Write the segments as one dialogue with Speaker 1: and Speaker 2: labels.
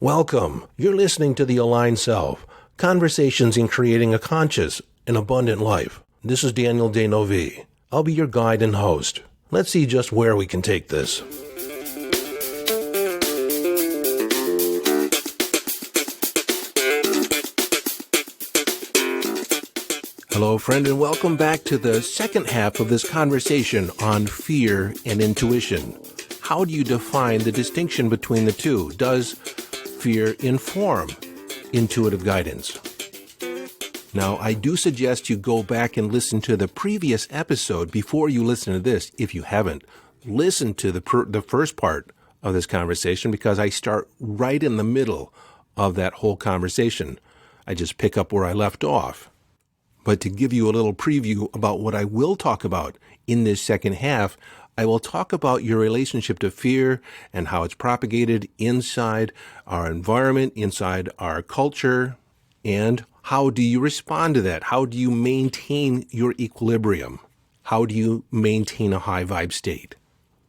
Speaker 1: Welcome. You're listening to The Aligned Self, Conversations in Creating a Conscious and Abundant Life. This is Daniel Denovi. I'll be your guide and host. Let's see just where we can take this. Hello, friend, and welcome back to the second half of this conversation on fear and intuition. How do you define the distinction between the two? Does fear inform intuitive guidance? Now, I do suggest you go back and listen to the previous episode before you listen to this. If you haven't, listen to the first part of this conversation because I start right in the middle of that whole conversation. I just pick up where I left off. But to give you a little preview about what I will talk about in this second half, I will talk about your relationship to fear and how it's propagated inside our environment, inside our culture, and how do you respond to that? How do you maintain your equilibrium? How do you maintain a high vibe state?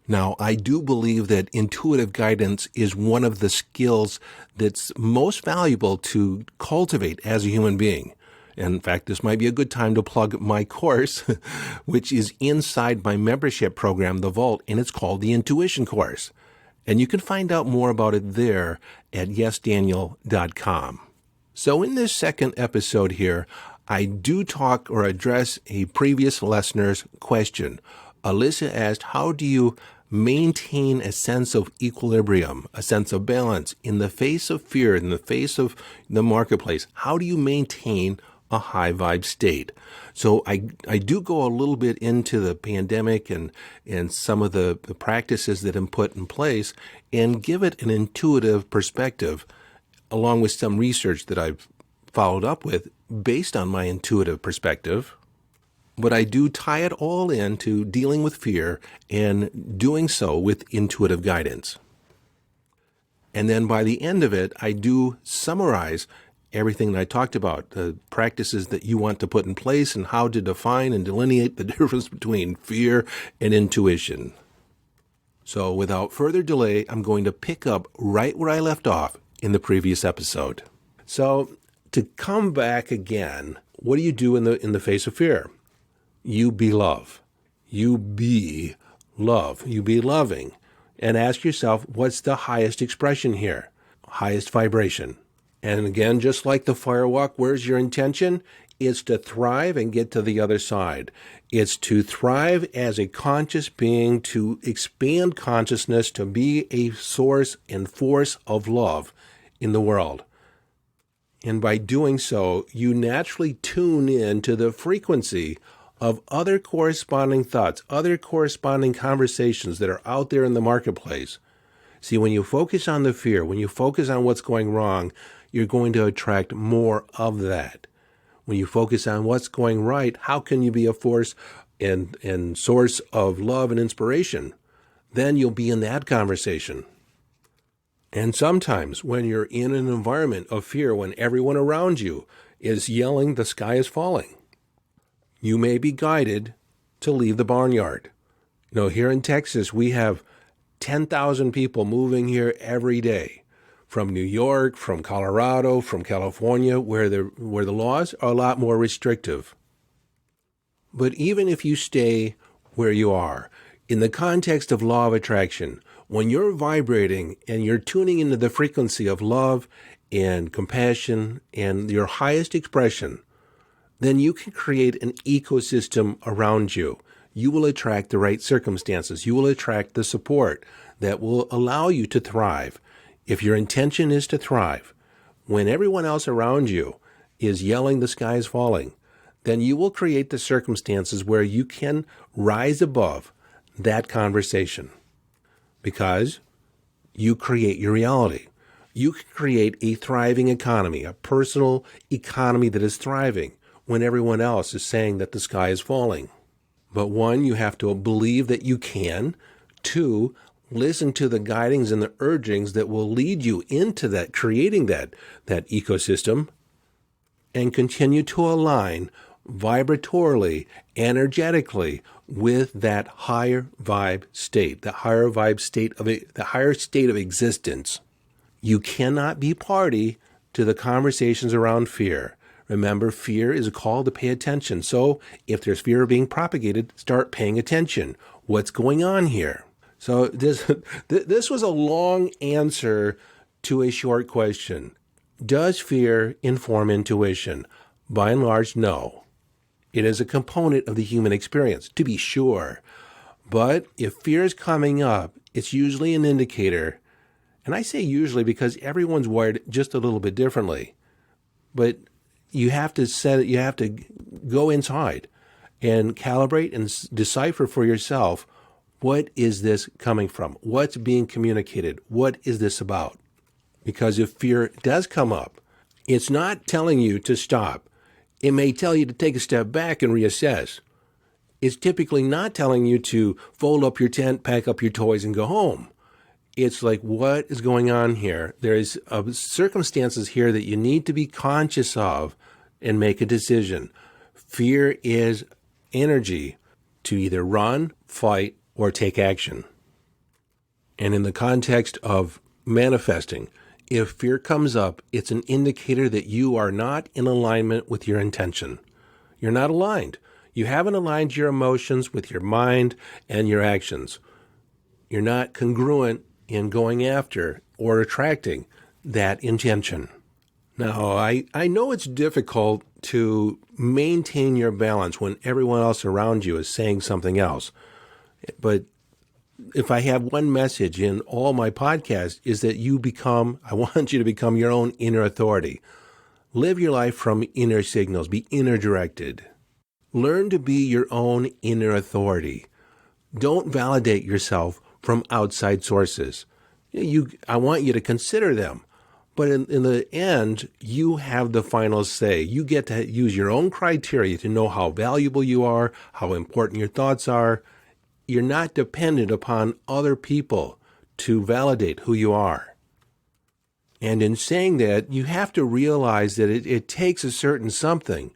Speaker 1: Now, I do believe that intuitive guidance is one of the skills that's most valuable to cultivate as a human being. In fact, this might be a good time to plug my course, which is inside my membership program, The Vault, and it's called the Intuition Course. And you can find out more about it there at yesdaniel.com. So in this second episode here, I do talk or address a previous listener's question. Alyssa asked, how do you maintain a sense of equilibrium, a sense of balance in the face of fear, in the face of the marketplace? How do you maintain a high vibe state? So I do go a little bit into the pandemic and some of the practices that have put in place and give it an intuitive perspective along with some research that I've followed up with based on my intuitive perspective. But I do tie it all into dealing with fear and doing so with intuitive guidance. And then by the end of it, I do summarize everything that I talked about, the practices that you want to put in place and how to define and delineate the difference between fear and intuition. So without further delay, I'm going to pick up right where I left off in the previous episode. So to come back again, what do you do in the face of fear? You be love. You be love. You be loving. And ask yourself, what's the highest expression here? Highest vibration. And again, just like the fire walk, where's your intention? It's to thrive and get to the other side. It's to thrive as a conscious being, to expand consciousness, to be a source and force of love in the world. And by doing so, you naturally tune in to the frequency of other corresponding thoughts, other corresponding conversations that are out there in the marketplace. See, when you focus on the fear, when you focus on what's going wrong, you're going to attract more of that. When you focus on what's going right, how can you be a force and source of love and inspiration? Then you'll be in that conversation. And sometimes when you're in an environment of fear, when everyone around you is yelling, the sky is falling, you may be guided to leave the barnyard. You know, here in Texas, we have 10,000 people moving here every day. From New York, from Colorado, from California, where the laws are a lot more restrictive. But even if you stay where you are, in the context of law of attraction, when you're vibrating and you're tuning into the frequency of love and compassion and your highest expression, then you can create an ecosystem around you. You will attract the right circumstances. You will attract the support that will allow you to thrive. If your intention is to thrive, when everyone else around you is yelling the sky is falling, then you will create the circumstances where you can rise above that conversation because you create your reality. You can create a thriving economy, a personal economy that is thriving when everyone else is saying that the sky is falling. But one, you have to believe that you can. Two, listen to the guidings and the urgings that will lead you into that, creating that ecosystem, and continue to align vibratorily, energetically with that higher vibe state, the higher state of existence. You cannot be party to the conversations around fear. Remember, fear is a call to pay attention. So if there's fear being propagated, start paying attention. What's going on here? So this was a long answer to a short question. Does fear inform intuition? By and large, no. It is a component of the human experience, to be sure. But if fear is coming up, it's usually an indicator. And I say usually because everyone's wired just a little bit differently. But you have to go inside and calibrate and decipher for yourself, what is this coming from? What's being communicated? What is this about? Because if fear does come up, it's not telling you to stop. It may tell you to take a step back and reassess. It's typically not telling you to fold up your tent, pack up your toys, and go home. It's like, what is going on here? There's circumstances here that you need to be conscious of and make a decision. Fear is energy to either run, fight, or take action. And in the context of manifesting, if fear comes up, it's an indicator that you are not in alignment with your intention. You're not aligned. You haven't aligned your emotions with your mind and your actions. You're not congruent in going after or attracting that intention. Now, I know it's difficult to maintain your balance when everyone else around you is saying something else. But if I have one message in all my podcasts is that I want you to become your own inner authority. Live your life from inner signals. Be inner directed. Learn to be your own inner authority. Don't validate yourself from outside sources. I want you to consider them. But in the end, you have the final say. You get to use your own criteria to know how valuable you are, how important your thoughts are. You're not dependent upon other people to validate who you are. And in saying that, you have to realize that it takes a certain something.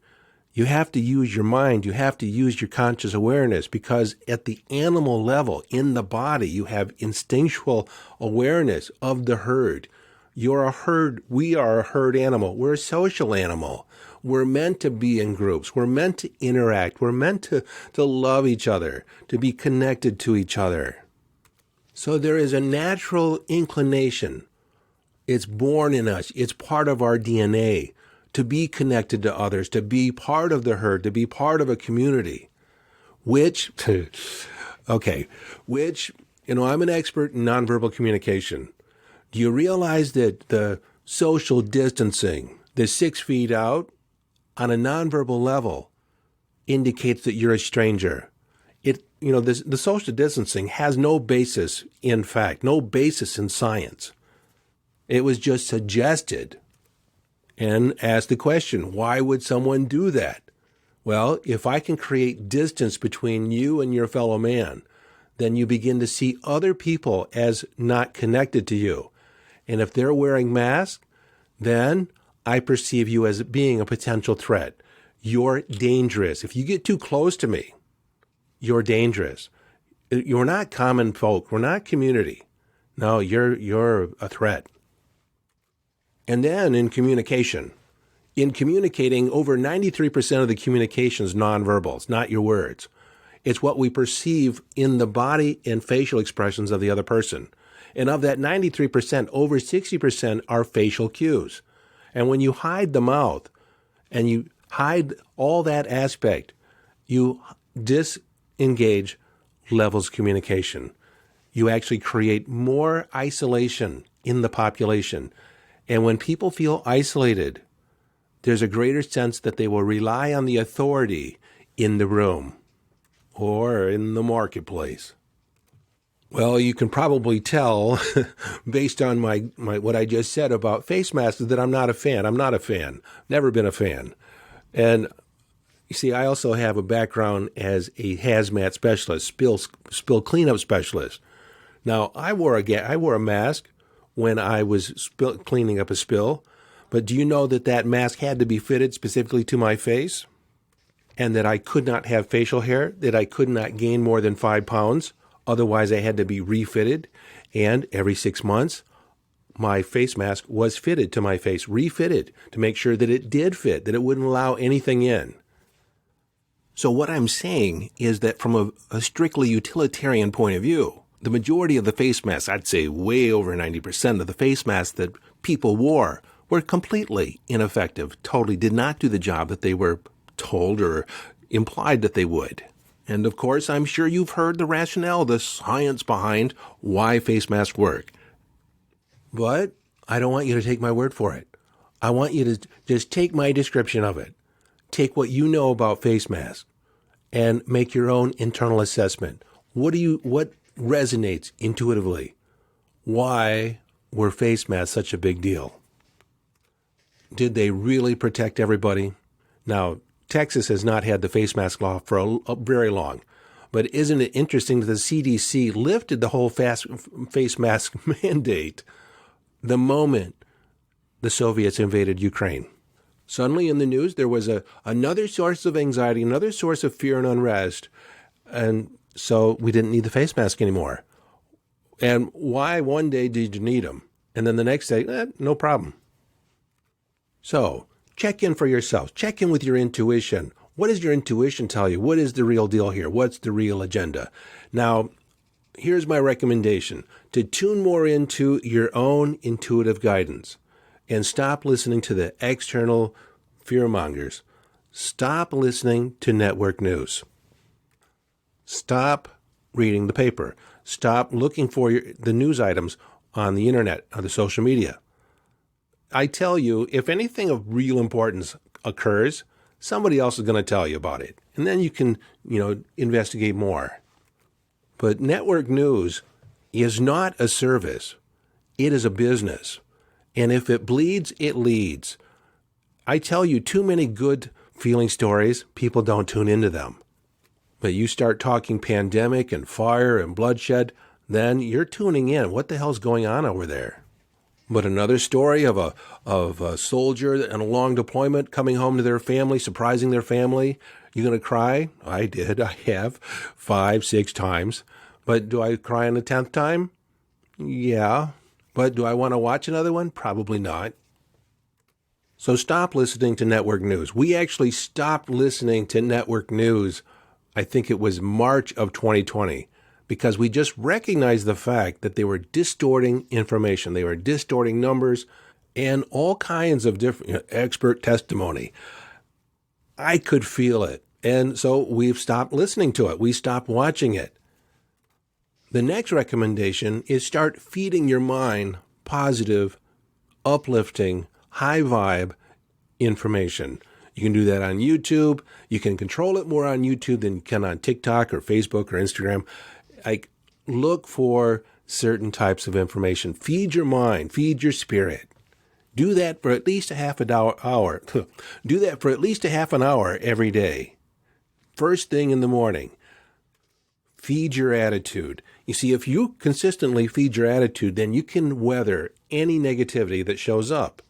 Speaker 1: You have to use your mind. You have to use your conscious awareness, because at the animal level, in the body, you have instinctual awareness of the herd. You're a herd. We are a herd animal. We're a social animal. We're meant to be in groups. We're meant to interact. We're meant to love each other, to be connected to each other. So there is a natural inclination. It's born in us. It's part of our DNA to be connected to others, to be part of the herd, to be part of a community, which, I'm an expert in nonverbal communication. Do you realize that the social distancing, the 6 feet out, on a nonverbal level, indicates that you're a stranger? The social distancing has no basis in fact, no basis in science. It was just suggested. And ask the question, why would someone do that? Well, if I can create distance between you and your fellow man, then you begin to see other people as not connected to you. And if they're wearing masks, then I perceive you as being a potential threat. You're dangerous. If you get too close to me, you're dangerous. You're not common folk. We're not community. No, you're a threat. And then in communication. In communicating, over 93% of the communication is nonverbal. It's not your words. It's what we perceive in the body and facial expressions of the other person. And of that 93%, over 60% are facial cues. And when you hide the mouth and you hide all that aspect, you disengage levels of communication. You actually create more isolation in the population. And when people feel isolated, there's a greater sense that they will rely on the authority in the room or in the marketplace. Well, you can probably tell based on my what I just said about face masks that I'm not a fan. I'm not a fan. Never been a fan. And you see, I also have a background as a hazmat specialist, spill cleanup specialist. Now, I wore a mask when I was cleaning up a spill, but do you know that mask had to be fitted specifically to my face, and that I could not have facial hair, that I could not gain more than 5 pounds? Otherwise, I had to be refitted, and every 6 months, my face mask was fitted to my face, refitted to make sure that it did fit, that it wouldn't allow anything in. So what I'm saying is that from a strictly utilitarian point of view, the majority of the face masks, I'd say way over 90% of the face masks that people wore were completely ineffective, totally did not do the job that they were told or implied that they would. And of course, I'm sure you've heard the rationale, the science behind why face masks work. But I don't want you to take my word for it. I want you to just take my description of it. Take what you know about face masks and make your own internal assessment. What resonates intuitively? Why were face masks such a big deal? Did they really protect everybody? Now, Texas has not had the face mask law for a very long, but isn't it interesting that the CDC lifted the whole face mask mandate the moment the Soviets invaded Ukraine? Suddenly in the news, there was another source of anxiety, another source of fear and unrest, and so we didn't need the face mask anymore. And why one day did you need them? And then the next day, no problem. So check in for yourself. Check in with your intuition. What does your intuition tell you? What is the real deal here? What's the real agenda? Now, here's my recommendation. To tune more into your own intuitive guidance and stop listening to the external fearmongers. Stop listening to network news. Stop reading the paper. Stop looking for the news items on the internet, on the social media. I tell you, if anything of real importance occurs, somebody else is going to tell you about it. And then you can, investigate more. But network news is not a service. It is a business. And if it bleeds, it leads. I tell you, too many good feeling stories, people don't tune into them. But you start talking pandemic and fire and bloodshed, then you're tuning in. What the hell's going on over there? But another story of a soldier in a long deployment coming home to their family, surprising their family. You going to cry? I did. I have 5, 6 times. But do I cry on the 10th time? Yeah. But do I want to watch another one? Probably not. So stop listening to network news. We actually stopped listening to network news, I think it was March of 2020, because we just recognized the fact that they were distorting information. They were distorting numbers and all kinds of different expert testimony. I could feel it. And so we've stopped listening to it. We stopped watching it. The next recommendation is start feeding your mind positive, uplifting, high vibe information. You can do that on YouTube. You can control it more on YouTube than you can on TikTok or Facebook or Instagram. Look for certain types of information. Feed your mind. Feed your spirit. Do that for at least a half an hour. Do that for at least a half an hour every day. First thing in the morning. Feed your attitude. You see, if you consistently feed your attitude, then you can weather any negativity that shows up.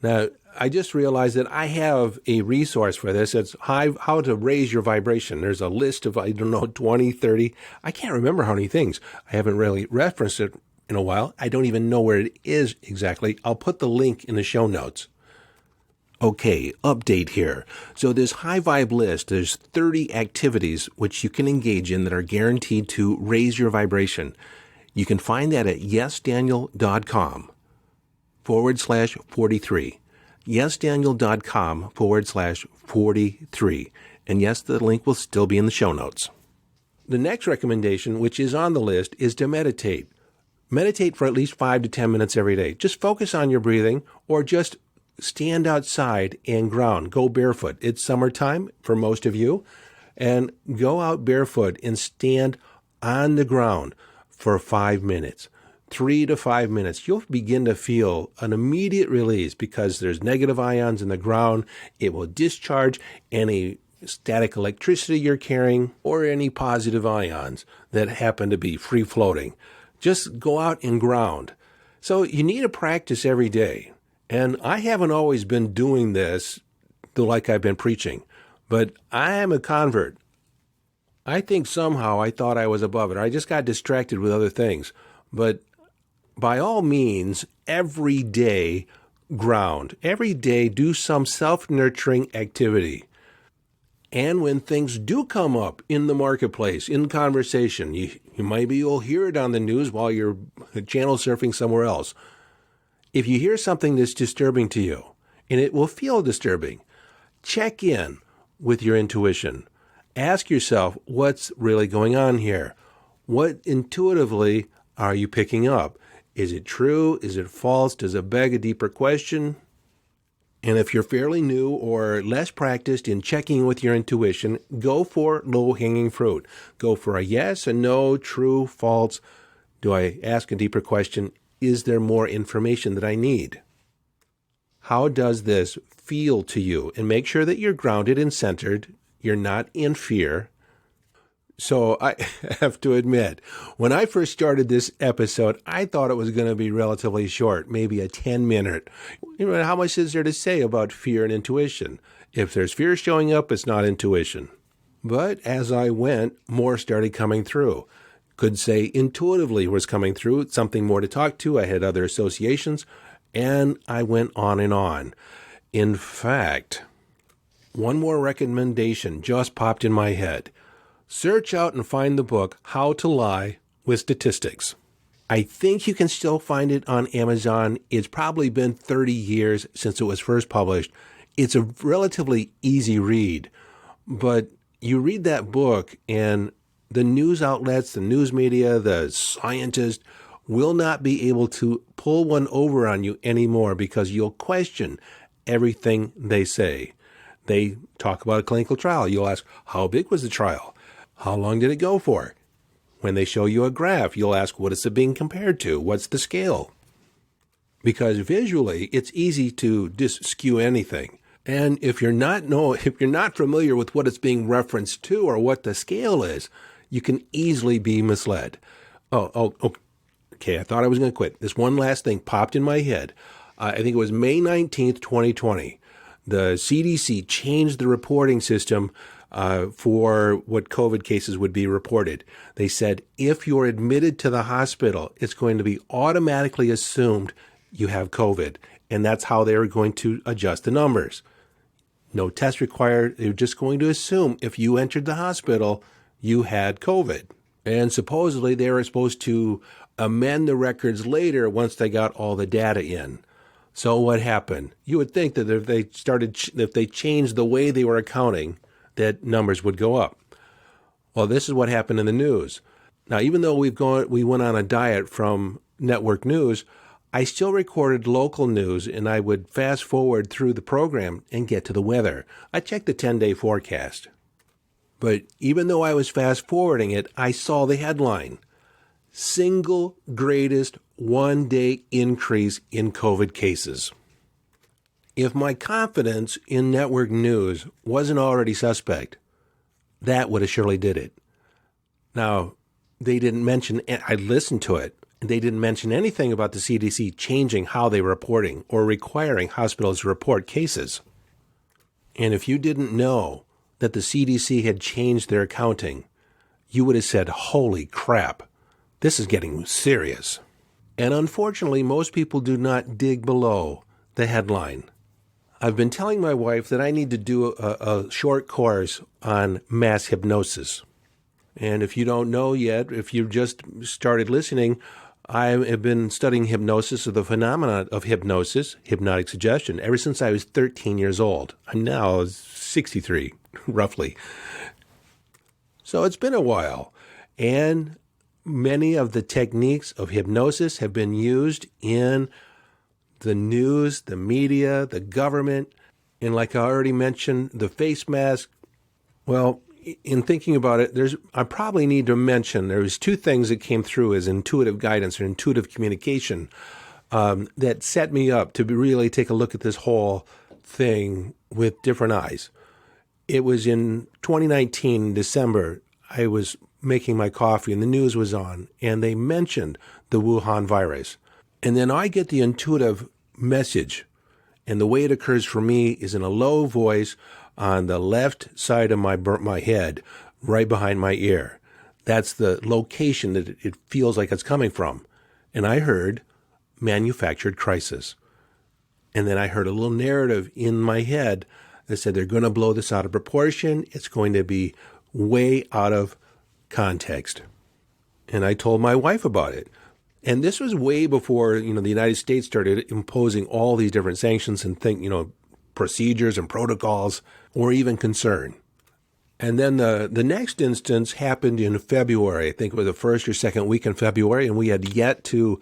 Speaker 1: Now, I just realized that I have a resource for this. It's how to raise your vibration. There's a list of, 20, 30. I can't remember how many things. I haven't really referenced it in a while. I don't even know where it is exactly. I'll put the link in the show notes. Okay, update here. So this high vibe list, there's 30 activities which you can engage in that are guaranteed to raise your vibration. You can find that at yesdaniel.com/43. yesdaniel.com/43. And yes, the link will still be in the show notes. The next recommendation, which is on the list, is to meditate. Meditate for at least 5 to 10 minutes every day. Just focus on your breathing or just stand outside and ground. Go barefoot. It's summertime for most of you. And go out barefoot and stand on the ground for 5 minutes. 3 to 5 minutes. You'll begin to feel an immediate release because there's negative ions in the ground. It will discharge any static electricity you're carrying or any positive ions that happen to be free floating. Just go out and ground. So you need to practice every day. And I haven't always been doing this like I've been preaching, but I am a convert. I think somehow I thought I was above it. I just got distracted with other things. But by all means, everyday ground. Every day, do some self-nurturing activity. And when things do come up in the marketplace, in conversation, you'll hear it on the news while you're channel surfing somewhere else. If you hear something that's disturbing to you, and it will feel disturbing, check in with your intuition. Ask yourself, what's really going on here? What intuitively are you picking up? Is it true? Is it false? Does it beg a deeper question? And if you're fairly new or less practiced in checking with your intuition, go for low-hanging fruit. Go for a yes, a no, true, false. Do I ask a deeper question? Is there more information that I need? How does this feel to you? And make sure that you're grounded and centered. You're not in fear. So I have to admit, when I first started this episode, I thought it was going to be relatively short, maybe a 10-minute. How much is there to say about fear and intuition? If there's fear showing up, it's not intuition. But as I went, more started coming through. Could say intuitively was coming through, something more to talk to. I had other associations, and I went on and on. In fact, one more recommendation just popped in my head. Search out and find the book, How to Lie with Statistics. I think you can still find it on Amazon. It's probably been 30 years since it was first published. It's a relatively easy read, but you read that book and the news outlets, the news media, the scientists will not be able to pull one over on you anymore because you'll question everything they say. They talk about a clinical trial. You'll ask, how big was the trial? How long did it go for? When they show you a graph, you'll ask, what is it being compared to? What's the scale? Because visually, it's easy to skew anything. And if you're not familiar with what it's being referenced to or what the scale is, you can easily be misled. Okay, I thought I was going to quit. This one last thing popped in my head. I think it was May 19th, 2020. The CDC changed the reporting system for what COVID cases would be reported. They said, if you're admitted to the hospital, it's going to be automatically assumed you have COVID. And that's how they were going to adjust the numbers. No test required. They were just going to assume if you entered the hospital, you had COVID. And supposedly they were supposed to amend the records later once they got all the data in. So what happened? You would think that if they changed the way they were accounting, that numbers would go up. Well, this is what happened in the news. Now, even though we went on a diet from network news, I still recorded local news, and I would fast forward through the program and get to the weather. I checked the 10-day forecast. But even though I was fast forwarding it, I saw the headline: single greatest one-day increase in COVID cases. If my confidence in network news wasn't already suspect, that would have surely did it. Now, they didn't mention, I listened to it, and they didn't mention anything about the CDC changing how they were reporting or requiring hospitals to report cases. And if you didn't know that the CDC had changed their accounting, you would have said, holy crap, this is getting serious. And unfortunately, most people do not dig below the headline. I've been telling my wife that I need to do a short course on mass hypnosis. And if you don't know yet, if you just started listening, I have been studying hypnosis, or the phenomena of hypnosis, hypnotic suggestion, ever since I was 13 years old. I'm now 63, roughly. So it's been a while. And many of the techniques of hypnosis have been used in the news, the media, the government, and like I already mentioned, the face mask. Well, in thinking about it, I probably need to mention there's two things that came through as intuitive guidance or intuitive communication that set me up to really take a look at this whole thing with different eyes. It was in 2019, December, I was making my coffee and the news was on, and they mentioned the Wuhan virus. And then I get the intuitive message, and the way it occurs for me is in a low voice on the left side of my head, right behind my ear. That's the location that it feels like it's coming from. And I heard manufactured crisis. And then I heard a little narrative in my head that said they're going to blow this out of proportion. It's going to be way out of context. And I told my wife about it. And this was way before, the United States started imposing all these different sanctions and procedures and protocols, or even concern. And then the next instance happened in February. I think it was the first or second week in February, and we had yet to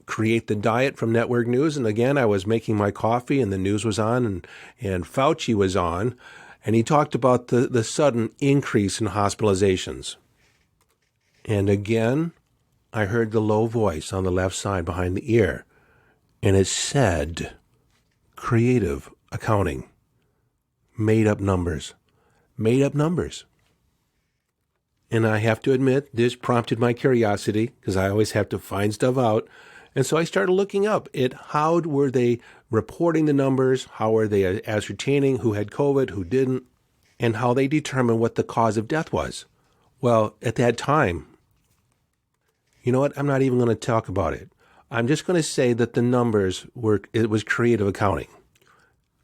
Speaker 1: create the diet from Network News. And again, I was making my coffee, and the news was on, and Fauci was on, and he talked about the sudden increase in hospitalizations. And again, I heard the low voice on the left side behind the ear, and it said, creative accounting, made up numbers. And I have to admit, this prompted my curiosity, because I always have to find stuff out. And so I started looking up at how were they reporting the numbers, how were they ascertaining who had COVID, who didn't, and how they determined what the cause of death was. Well, at that time, you know what? I'm not even going to talk about it. I'm just going to say that the numbers it was creative accounting.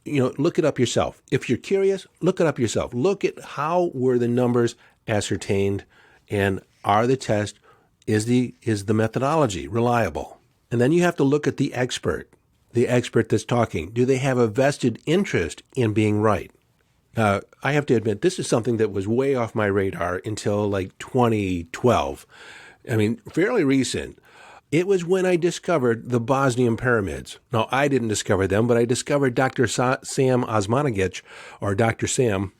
Speaker 1: Look it up yourself. If you're curious, look it up yourself. Look at how were the numbers ascertained, and are the test, is the methodology reliable? And then you have to look at the expert that's talking. Do they have a vested interest in being right? I have to admit, this is something that was way off my radar until like 2012. I mean, fairly recent. It was when I discovered the Bosnian pyramids. Now, I didn't discover them, but I discovered Dr. Sam Osmanagic, or Dr. Sam,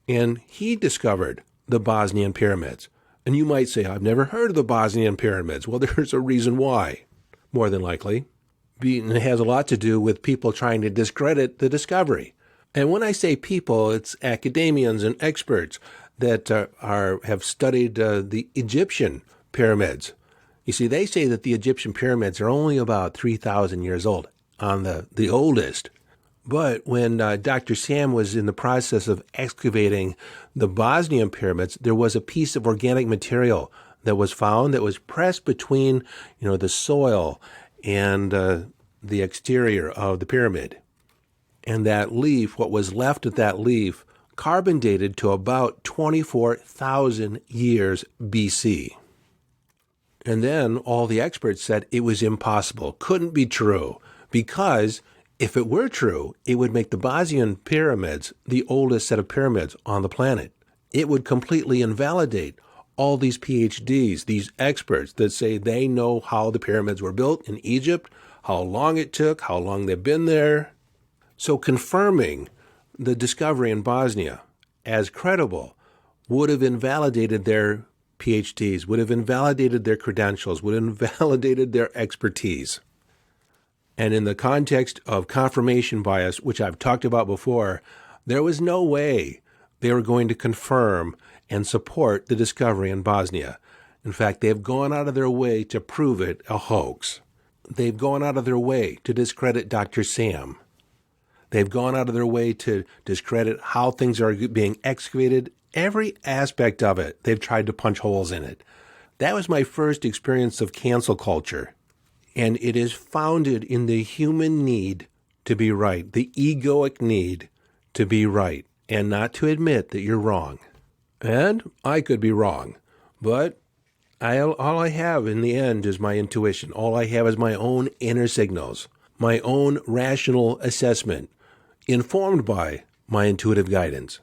Speaker 1: and he discovered the Bosnian pyramids. And you might say, I've never heard of the Bosnian pyramids. Well, there's a reason why, more than likely. And it has a lot to do with people trying to discredit the discovery. And when I say people, it's academians and experts that have studied the Egyptian pyramids. You see, they say that the Egyptian pyramids are only about 3,000 years old, on the oldest. But when Dr. Sam was in the process of excavating the Bosnian pyramids, there was a piece of organic material that was found that was pressed between, the soil and the exterior of the pyramid. And that leaf, what was left of that leaf, carbon dated to about 24,000 years BC. And then all the experts said it was impossible, couldn't be true, because if it were true, it would make the Bosnian pyramids the oldest set of pyramids on the planet. It would completely invalidate all these PhDs, these experts that say they know how the pyramids were built in Egypt, how long it took, how long they've been there. So confirming the discovery in Bosnia as credible would have invalidated their PhDs, would have invalidated their credentials, would have invalidated their expertise. And in the context of confirmation bias, which I've talked about before, there was no way they were going to confirm and support the discovery in Bosnia. In fact, they've gone out of their way to prove it a hoax. They've gone out of their way to discredit Dr. Sam. They've gone out of their way to discredit how things are being excavated. Every aspect of it, they've tried to punch holes in it. That was my first experience of cancel culture. And it is founded in the human need to be right, the egoic need to be right, and not to admit that you're wrong. And I could be wrong, but all I have in the end is my intuition. All I have is my own inner signals, my own rational assessment, informed by my intuitive guidance.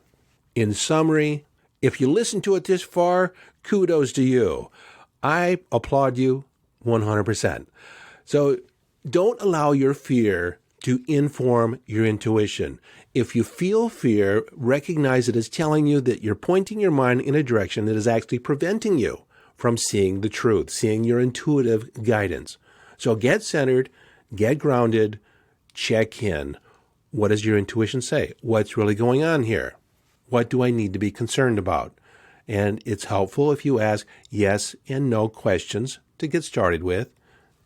Speaker 1: In summary, if you listen to it this far, kudos to you. I applaud you 100%. So don't allow your fear to inform your intuition. If you feel fear, recognize it as telling you that you're pointing your mind in a direction that is actually preventing you from seeing the truth, seeing your intuitive guidance. So get centered, get grounded, check in. What does your intuition say? What's really going on here? What do I need to be concerned about? And it's helpful if you ask yes and no questions to get started with.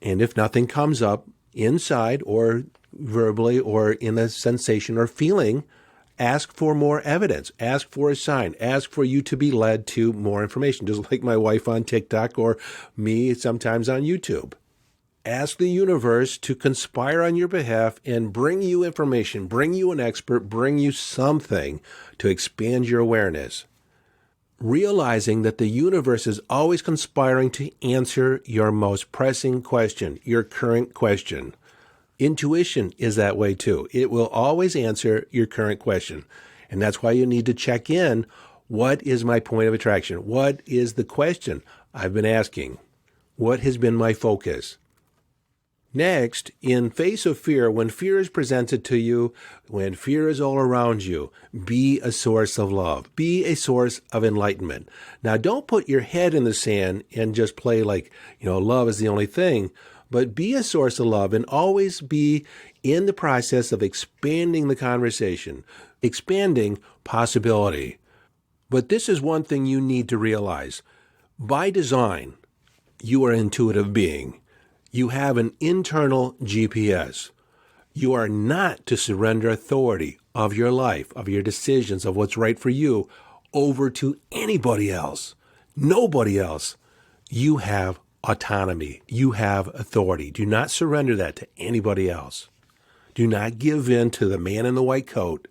Speaker 1: And if nothing comes up inside or verbally or in a sensation or feeling, ask for more evidence. Ask for a sign. Ask for you to be led to more information, just like my wife on TikTok or me sometimes on YouTube. Ask the universe to conspire on your behalf and bring you information, bring you an expert, bring you something to expand your awareness. Realizing that the universe is always conspiring to answer your most pressing question, your current question. Intuition is that way too. It will always answer your current question. And that's why you need to check in. What is my point of attraction? What is the question I've been asking? What has been my focus? Next, in face of fear, when fear is presented to you, when fear is all around you, be a source of love. Be a source of enlightenment. Now, don't put your head in the sand and just play like, love is the only thing, but be a source of love and always be in the process of expanding the conversation, expanding possibility. But this is one thing you need to realize. By design, you are an intuitive being. You have an internal GPS. You are not to surrender authority of your life, of your decisions, of what's right for you, over to anybody else, nobody else. You have autonomy. You have authority. Do not surrender that to anybody else. Do not give in to the man in the white coat.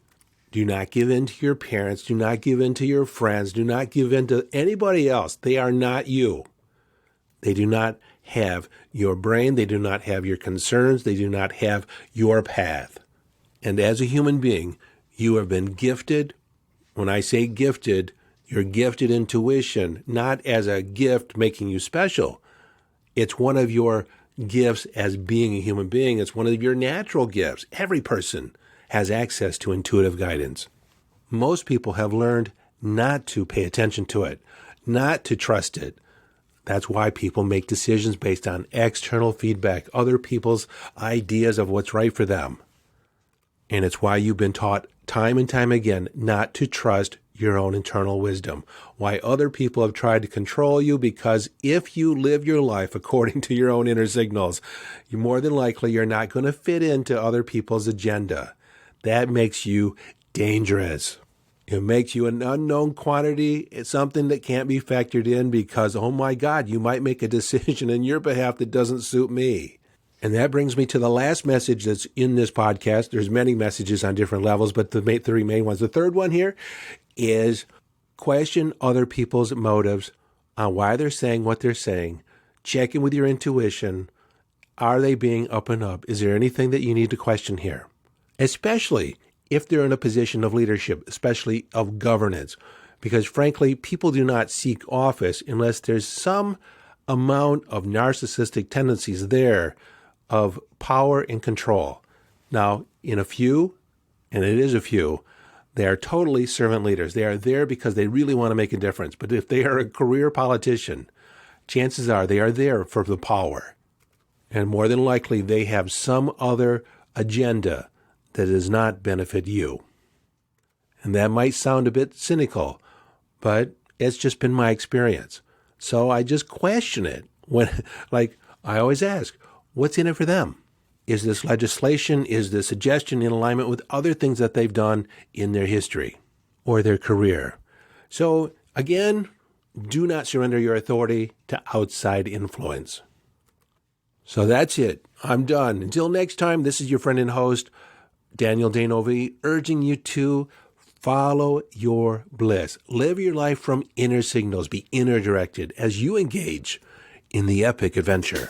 Speaker 1: Do not give in to your parents. Do not give in to your friends. Do not give in to anybody else. They are not you. They do not have your brain. They do not have your concerns. They do not have your path. And as a human being, you have been gifted. When I say gifted, you're gifted intuition, not as a gift making you special. It's one of your gifts as being a human being. It's one of your natural gifts. Every person has access to intuitive guidance. Most people have learned not to pay attention to it, not to trust it. That's why people make decisions based on external feedback, other people's ideas of what's right for them. And it's why you've been taught time and time again not to trust your own internal wisdom. Why other people have tried to control you, because if you live your life according to your own inner signals, you're more than likely you're not going to fit into other people's agenda. That makes you dangerous. It makes you an unknown quantity. It's something that can't be factored in because, oh my God, you might make a decision in your behalf that doesn't suit me. And that brings me to the last message that's in this podcast. There's many messages on different levels, but the three main ones. The third one here is question other people's motives on why they're saying what they're saying. Check in with your intuition. Are they being up and up? Is there anything that you need to question here? Especially if they're in a position of leadership, especially of governance, because frankly, people do not seek office unless there's some amount of narcissistic tendencies there of power and control. Now, in a few, and it is a few, they are totally servant leaders. They are there because they really want to make a difference. But if they are a career politician, chances are they are there for the power. And more than likely, they have some other agenda that does not benefit you. And that might sound a bit cynical, but it's just been my experience. So I just question it. Like I always ask, what's in it for them? Is this legislation, is this suggestion in alignment with other things that they've done in their history or their career? So again, do not surrender your authority to outside influence. So that's it. I'm done. Until next time, this is your friend and host, Daniel Danovi, urging you to follow your bliss. Live your life from inner signals. Be inner directed as you engage in the epic adventure.